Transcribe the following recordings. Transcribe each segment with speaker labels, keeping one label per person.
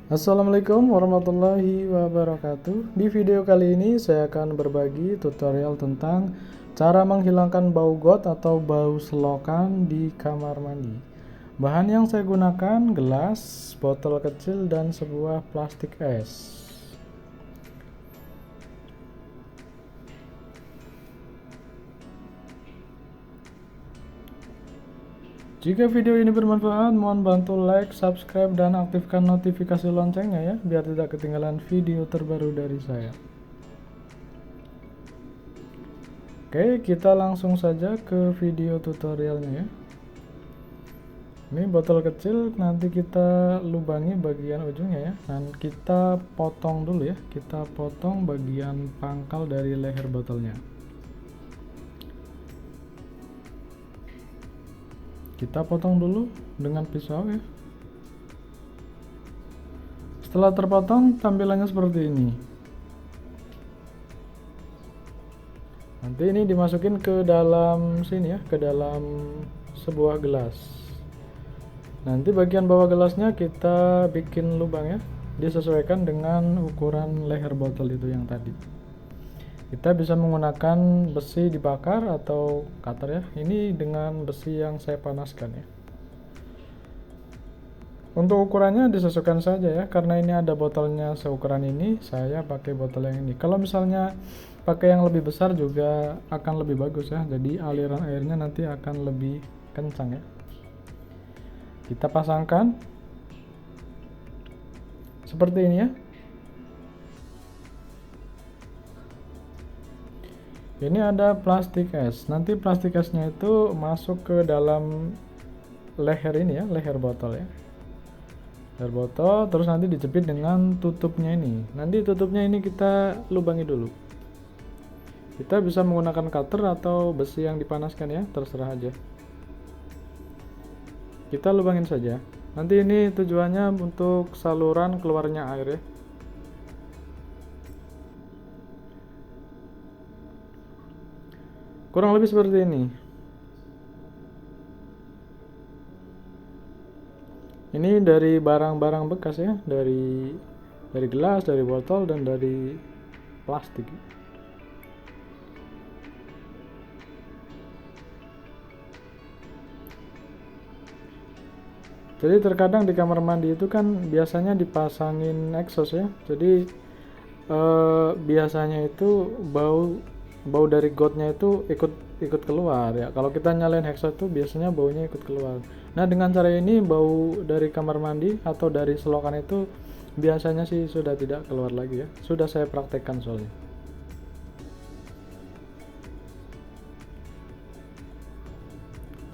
Speaker 1: Assalamualaikum warahmatullahi wabarakatuh. Di video kali ini saya akan berbagi tutorial tentang cara menghilangkan bau got atau bau selokan di kamar mandi. Bahan yang saya gunakan gelas, botol kecil, dan sebuah plastik es. Jika video ini bermanfaat, mohon bantu like, subscribe, dan aktifkan notifikasi loncengnya ya, biar tidak ketinggalan video terbaru dari saya. Oke, kita langsung saja ke video tutorialnya ya. Ini botol kecil, nanti kita lubangi bagian ujungnya ya. Dan kita potong dulu ya, kita potong bagian pangkal dari leher botolnya. Kita potong dulu dengan pisau ya. Setelah terpotong, tampilannya seperti ini. Nanti ini dimasukin ke dalam sini ya, ke dalam sebuah gelas. Nanti bagian bawah gelasnya kita bikin lubang ya, disesuaikan dengan ukuran leher botol itu yang tadi. Kita bisa menggunakan besi dibakar atau cutter ya. Ini dengan besi yang saya panaskan ya. Untuk ukurannya disesuaikan saja ya, karena ini ada botolnya seukuran ini, saya pakai botol yang ini. Kalau misalnya pakai yang lebih besar juga akan lebih bagus ya, jadi aliran airnya nanti akan lebih kencang ya. Kita pasangkan seperti ini ya. Ini ada plastik es. Nanti plastik esnya itu masuk ke dalam leher ini ya, leher botol ya. Leher botol, terus nanti dijepit dengan tutupnya ini. Nanti tutupnya ini kita lubangi dulu. Kita bisa menggunakan cutter atau besi yang dipanaskan ya, terserah aja. Kita lubangin saja. Nanti ini tujuannya untuk saluran keluarnya air ya. Kurang lebih seperti ini. Ini dari barang-barang bekas ya, dari gelas, dari botol, dan dari plastik. Jadi terkadang di kamar mandi itu kan biasanya dipasangin exhaust ya. Jadi biasanya itu bau dari gotnya itu ikut keluar ya. Kalau kita nyalain exhaust itu biasanya baunya ikut keluar. Nah, dengan cara ini bau dari kamar mandi atau dari selokan itu biasanya sih sudah tidak keluar lagi ya. Sudah saya praktekkan soalnya.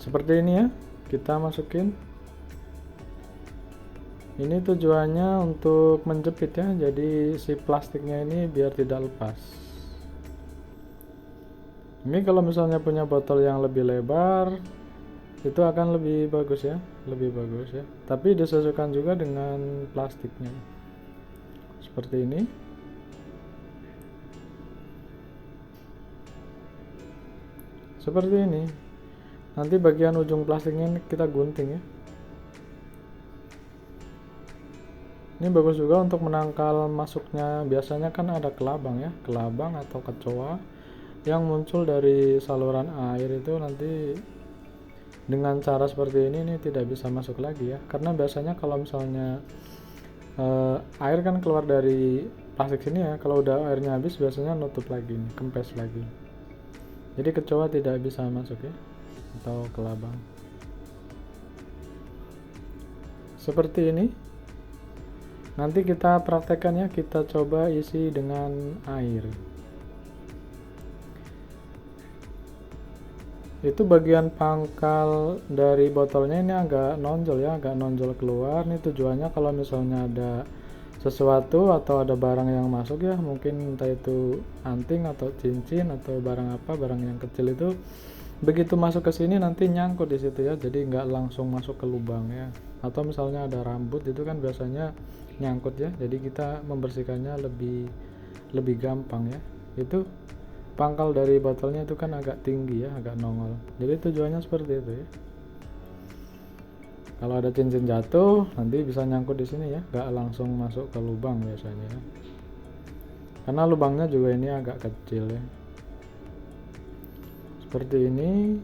Speaker 1: Seperti ini ya. Kita masukin. Ini tujuannya untuk menjepit ya. Jadi si plastiknya ini biar tidak lepas. Ini kalau misalnya punya botol yang lebih lebar, itu akan lebih bagus ya, lebih bagus ya. Tapi disesuaikan juga dengan plastiknya. Seperti ini. Seperti ini. Nanti bagian ujung plastiknya kita gunting ya. Ini bagus juga untuk menangkal masuknya, biasanya kan ada kelabang ya, kelabang atau kecoa yang muncul dari saluran air itu nanti dengan cara seperti ini tidak bisa masuk lagi ya, karena biasanya kalau misalnya air kan keluar dari plastik sini ya, kalau udah airnya habis biasanya nutup lagi nih, kempes lagi, jadi kecoa tidak bisa masuk ya, atau kelabang. Seperti ini. Nanti kita praktekkan ya, kita coba isi dengan air. Itu bagian pangkal dari botolnya ini agak nonjol ya, agak nonjol keluar. Ini tujuannya kalau misalnya ada sesuatu atau ada barang yang masuk ya, mungkin entah itu anting atau cincin atau barang apa, barang yang kecil itu begitu masuk ke sini nanti nyangkut di situ ya, jadi nggak langsung masuk ke lubang ya. Atau misalnya ada rambut itu kan biasanya nyangkut ya, jadi kita membersihkannya lebih gampang ya. Itu pangkal dari botolnya itu kan agak tinggi ya, agak nongol, jadi tujuannya seperti itu ya. Kalau ada cincin jatuh nanti bisa nyangkut di sini ya, nggak langsung masuk ke lubang biasanya ya. Karena lubangnya juga ini agak kecil ya. Seperti ini.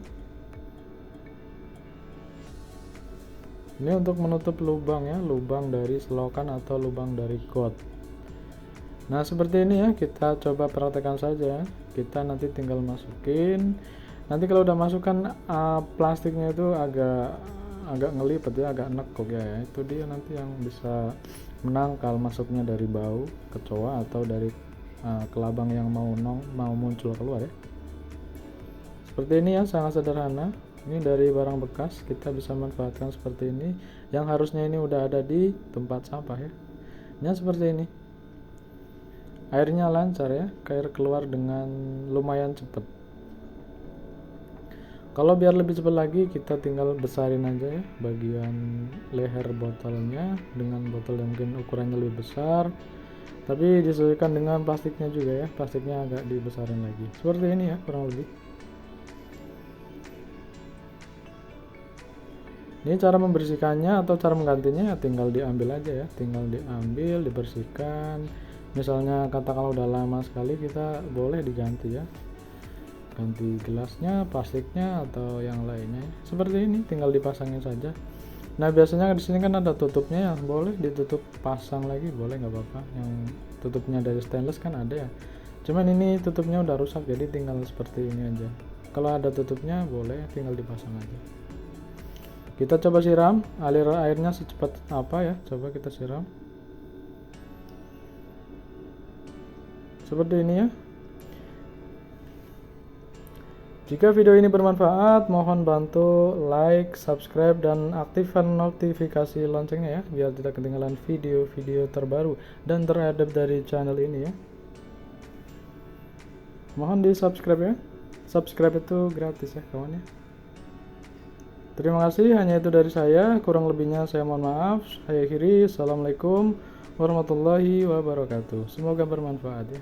Speaker 1: Ini untuk menutup lubang ya, lubang dari selokan atau lubang dari got. Nah seperti ini ya, kita coba praktekkan saja. Kita nanti tinggal masukin. Nanti kalau udah masukkan plastiknya itu agak ngelipet ya, agak nekuk ya. Itu dia nanti yang bisa menangkal masuknya dari bau kecoa atau dari kelabang yang mau muncul keluar ya. Seperti ini ya, sangat sederhana. Ini dari barang bekas kita bisa manfaatkan seperti ini, yang harusnya ini udah ada di tempat sampah ya. Ini seperti ini, airnya lancar ya, air keluar dengan lumayan cepat. Kalau biar lebih cepat lagi, kita tinggal besarin aja ya bagian leher botolnya dengan botol yang mungkin ukurannya lebih besar, tapi disesuaikan dengan plastiknya juga ya, plastiknya agak dibesarin lagi. Seperti ini ya kurang lebih. Ini cara membersihkannya atau cara menggantinya ya, tinggal diambil aja ya, tinggal diambil, dibersihkan. Misalnya katakanlah udah lama sekali, kita boleh diganti ya, ganti gelasnya, plastiknya atau yang lainnya. Seperti ini, tinggal dipasangin saja. Nah biasanya di sini kan ada tutupnya ya, boleh ditutup pasang lagi, boleh nggak apa-apa. Yang tutupnya dari stainless kan ada ya. Cuman ini tutupnya udah rusak, jadi tinggal seperti ini aja. Kalau ada tutupnya boleh, tinggal dipasang aja. Kita coba siram, alir airnya secepat apa ya, coba kita siram seperti ini ya. Jika video ini bermanfaat, mohon bantu like, subscribe, dan aktifkan notifikasi loncengnya ya, biar tidak ketinggalan video-video terbaru dan terupdate dari channel ini ya. Mohon di subscribe ya, subscribe itu gratis ya kawan ya. Terima kasih, hanya itu dari saya, kurang lebihnya saya mohon maaf. Saya akhiri, assalamualaikum warahmatullahi wabarakatuh. Semoga bermanfaat ya.